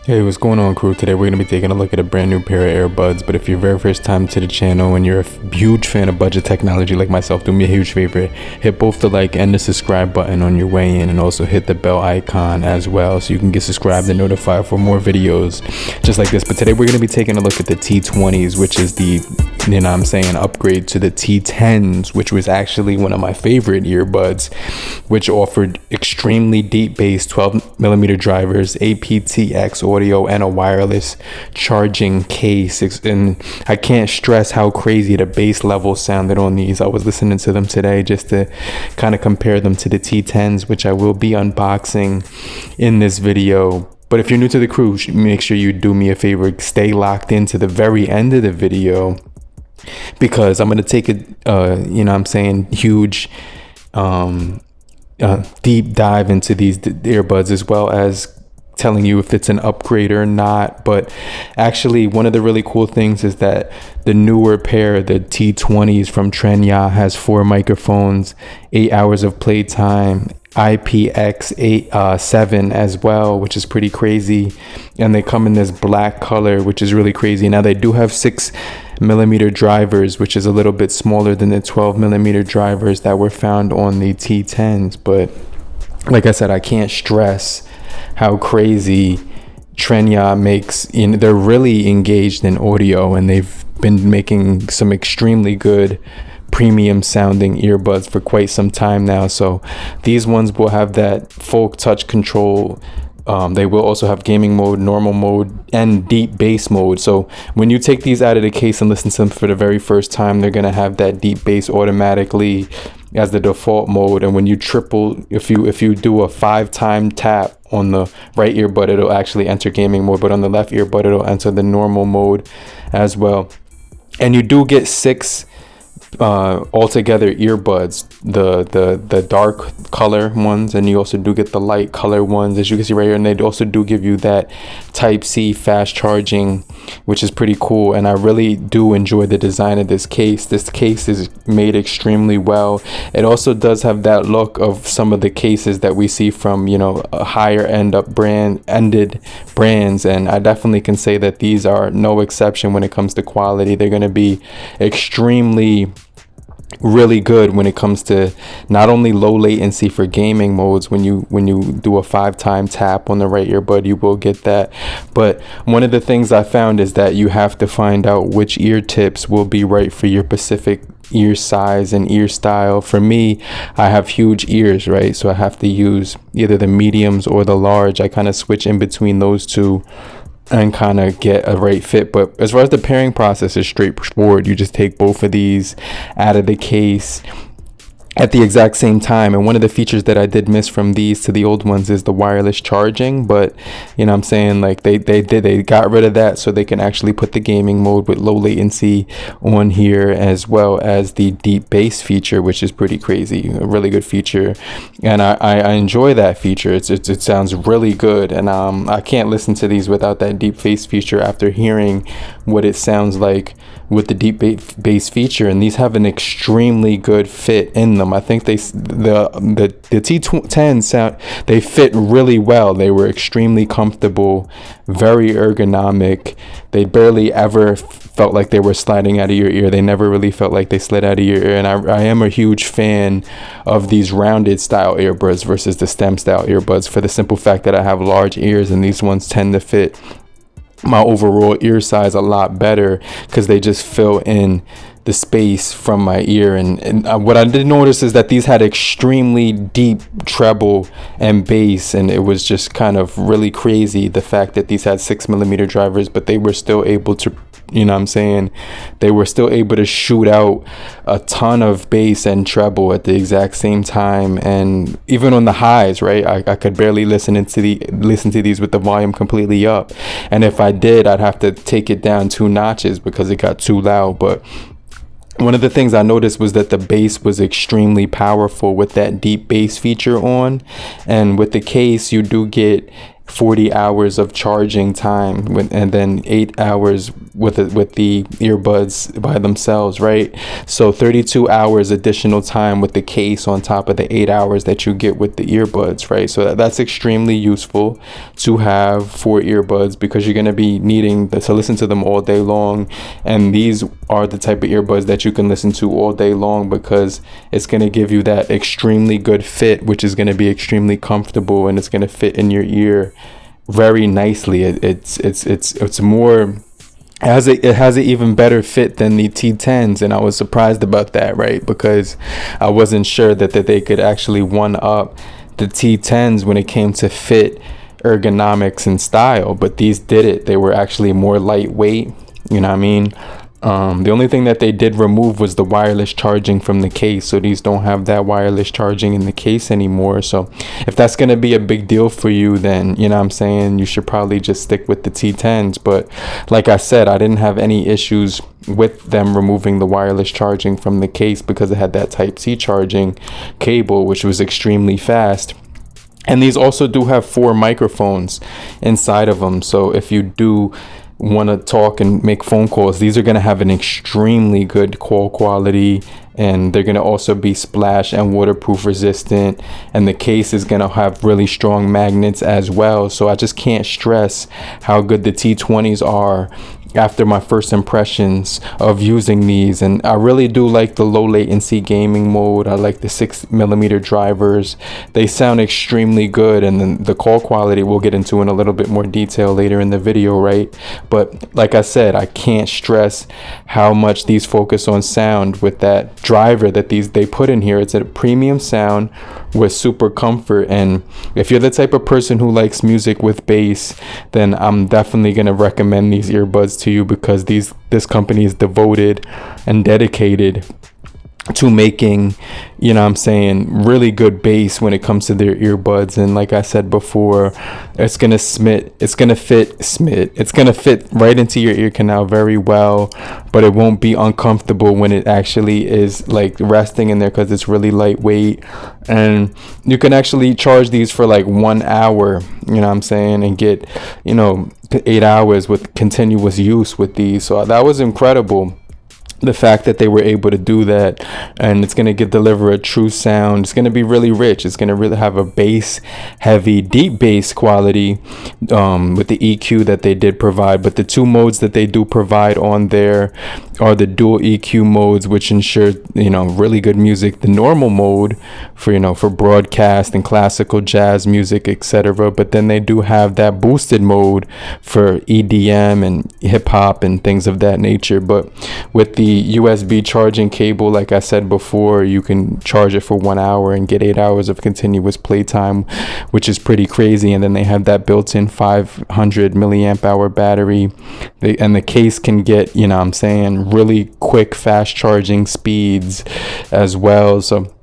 Hey, what's going on, crew? Today we're going to be taking a look at a brand new pair of earbuds. But if you're very first time to the channel and you're a huge fan of budget technology like myself, do me a huge favor, hit both the like and the subscribe button on your way in, and also hit the bell icon as well so you can get subscribed and notified for more videos just like this. But today we're going to be taking a look at the T20s, which is the, upgrade to the T10s, which was actually one of my favorite earbuds, which offered extremely deep bass 12mm drivers, aptX audio, and a wireless charging case. And I can't stress how crazy the bass level sounded on these. I was listening to them today just to kind of compare them to the T10s, which I will be unboxing in this video. But if you're new to the crew, make sure you do me a favor, stay locked into the very end of the video, because I'm going to take a huge deep dive into these earbuds, as well as telling you if it's an upgrade or not. But actually, one of the really cool things is that the newer pair, the T20s from Trenya, has 4 microphones, 8 hours of playtime, IPX7 as well, which is pretty crazy. And they come in this black color, which is really crazy. Now they do have 6mm drivers, which is a little bit smaller than the 12mm drivers that were found on the T10s. But like I said, I can't stress how crazy Trenya makes. They're really engaged in audio, and they've been making some extremely good premium sounding earbuds for quite some time now. So these ones will have that full touch control. They will also have gaming mode, normal mode, and deep bass mode. So when you take these out of the case and listen to them for the very first time, they're gonna have that deep bass automatically as the default mode. And when you if you do a 5-time tap on the right earbud, it'll actually enter gaming mode, but on the left earbud, it'll enter the normal mode as well. And you do get 6 altogether earbuds, the dark color ones, and you also do get the light color ones, as you can see right here. And they also do give you that Type-C fast charging, which is pretty cool. And I really do enjoy the design of this case. This case is made extremely well. It also does have that look of some of the cases that we see from a higher ended brands, and I definitely can say that these are no exception when it comes to quality. They're going to be extremely really good when it comes to not only low latency for gaming modes. When you do a 5-time tap on the right earbud, you will get that. But one of the things I found is that you have to find out which ear tips will be right for your specific ear size and ear style. For me, I have huge ears, right? So I have to use either the mediums or the large. I kind of switch in between those two and kind of get a right fit. But as far as the pairing process is straightforward. You just take both of these out of the case at the exact same time. And one of the features that I did miss from these to the old ones is the wireless charging. But like they got rid of that so they can actually put the gaming mode with low latency on here, as well as the deep bass feature, which is pretty crazy, a really good feature. And I enjoy that feature. It sounds really good. And I can't listen to these without that deep bass feature after hearing what it sounds like with the deep bass feature. And these have an extremely good fit in them. I think the T10 sound, they fit really well. They were extremely comfortable, very ergonomic. They barely ever felt like they were sliding out of your ear. They never really felt like they slid out of your ear. And I am a huge fan of these rounded style earbuds versus the stem style earbuds, for the simple fact that I have large ears, and these ones tend to fit my overall ear size a lot better because they just fill in the space from my ear. And what I did notice is that these had extremely deep treble and bass, and it was just kind of really crazy, the fact that these had 6mm drivers, but they were still able to they were still able to shoot out a ton of bass and treble at the exact same time. And even on the highs, right, I could barely listen to these with the volume completely up, and if I did, I'd have to take it down 2 notches because it got too loud. But one of the things I noticed was that the bass was extremely powerful with that deep bass feature on. And with the case, you do get 40 hours of charging time, and then 8 hours with the earbuds by themselves, right? So 32 hours additional time with the case on top of the 8 hours that you get with the earbuds, right? So that's extremely useful to have for earbuds, because you're going to be needing to listen to them all day long. And these are the type of earbuds that you can listen to all day long, because it's going to give you that extremely good fit, which is going to be extremely comfortable, and it's going to fit in your ear very nicely. It's more, it has an even better fit than the T10s, and I was surprised about that, right? Because I wasn't sure that they could actually one up the T10s when it came to fit, ergonomics, and style, but these did it. They were actually more lightweight, you know what I mean? The only thing that they did remove was the wireless charging from the case, so these don't have that wireless charging in the case anymore. So if that's going to be a big deal for you, then, you know what I'm saying, you should probably just stick with the T10s. But like I said, I didn't have any issues with them removing the wireless charging from the case, because it had that Type-C charging cable, which was extremely fast. And these also do have 4 microphones inside of them, so if you do want to talk and make phone calls, these are going to have an extremely good call quality, and they're going to also be splash and waterproof resistant, and the case is going to have really strong magnets as well. So I just can't stress how good the T20s are after my first impressions of using these. And I really do like the low latency gaming mode. I like the 6mm drivers. They sound extremely good, and then the call quality we'll get into in a little bit more detail later in the video, right? But like I said, I can't stress how much these focus on sound with that driver that they put in here. It's a premium sound with super comfort, and if you're the type of person who likes music with bass, then I'm definitely going to recommend these earbuds to you, because this company is devoted and dedicated to making, you know what I'm saying, really good bass when it comes to their earbuds. And like I said before, it's gonna fit right into your ear canal very well, but it won't be uncomfortable when it actually is like resting in there, because it's really lightweight. And you can actually charge these for like 1 hour, you know what I'm saying, and get, 8 hours with continuous use with these. So that was incredible, the fact that they were able to do that. And it's going to deliver a true sound. It's going to be really rich. It's going to really have a bass heavy, deep bass quality, with the EQ that they did provide. But the 2 modes that they do provide on there are the dual EQ modes, which ensure, really good music. The normal mode for broadcast and classical, jazz music, etc. But then they do have that boosted mode for EDM and hip hop and things of that nature. But with the USB charging cable, like I said before, you can charge it for 1 hour and get 8 hours of continuous playtime, which is pretty crazy. And then they have that built-in 500 milliamp hour battery, and the case can get, really quick fast charging speeds as well. So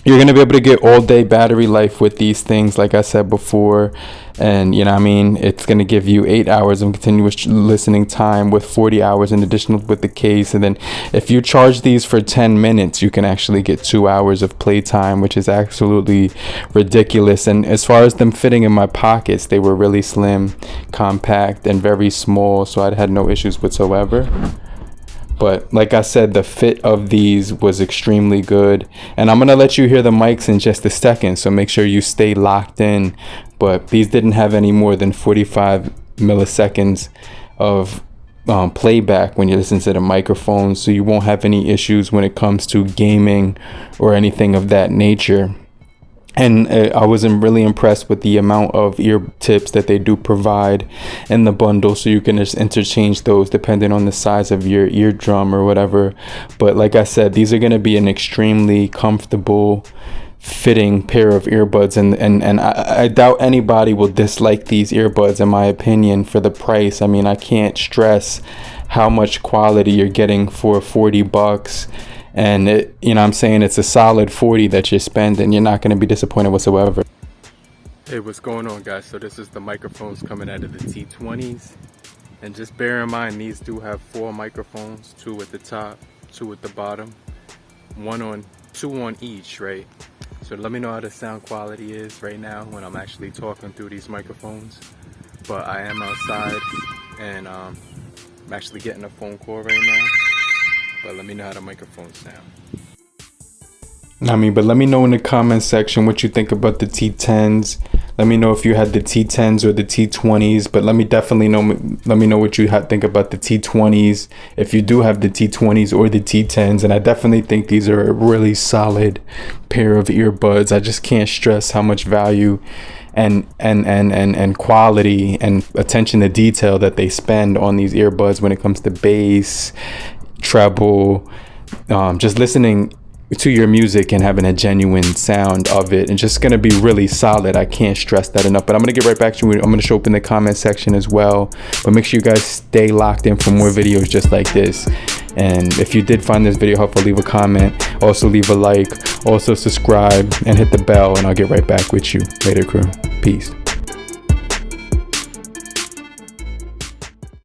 you're going to be able to get all day battery life with these things, like I said before. And it's going to give you 8 hours of continuous listening time, with 40 hours in additional with the case. And then if you charge these for 10 minutes, you can actually get 2 hours of playtime, which is absolutely ridiculous. And as far as them fitting in my pockets, they were really slim, compact, and very small, so I had no issues whatsoever. But like I said, the fit of these was extremely good. And I'm going to let you hear the mics in just a second, so make sure you stay locked in. But these didn't have any more than 45 milliseconds of playback when you listen to the microphone, so you won't have any issues when it comes to gaming or anything of that nature. And I was really impressed with the amount of ear tips that they do provide in the bundle, so you can just interchange those depending on the size of your eardrum or whatever. But like I said, these are going to be an extremely comfortable fitting pair of earbuds, and I doubt anybody will dislike these earbuds, in my opinion, for the price. I can't stress how much quality you're getting for $40. And it's a solid 40 that you're spending. You're not going to be disappointed whatsoever. Hey, what's going on, guys? So this is the microphones coming out of the T20s, and just bear in mind, these do have 4 microphones, 2 at the top, 2 at the bottom, 2 on each, right? So let me know how the sound quality is right now when I'm actually talking through these microphones. But I am outside, and I'm actually getting a phone call right now, but let me know how the microphone sound. But let me know in the comment section what you think about the T10s. Let me know if you had the T10s or the T20s, but let me know what you think about the T20s, if you do have the T20s or the T10s. And I definitely think these are a really solid pair of earbuds. I just can't stress how much value and quality and attention to detail that they spend on these earbuds when it comes to bass, treble, just listening to your music and having a genuine sound of it, and just gonna be really solid. I can't stress that enough. But I'm gonna get right back to you. I'm gonna show up in the comment section as well, but make sure you guys stay locked in for more videos just like this. And if you did find this video helpful, leave a comment, also leave a like, also subscribe and hit the bell, and I'll get right back with you later, crew. Peace.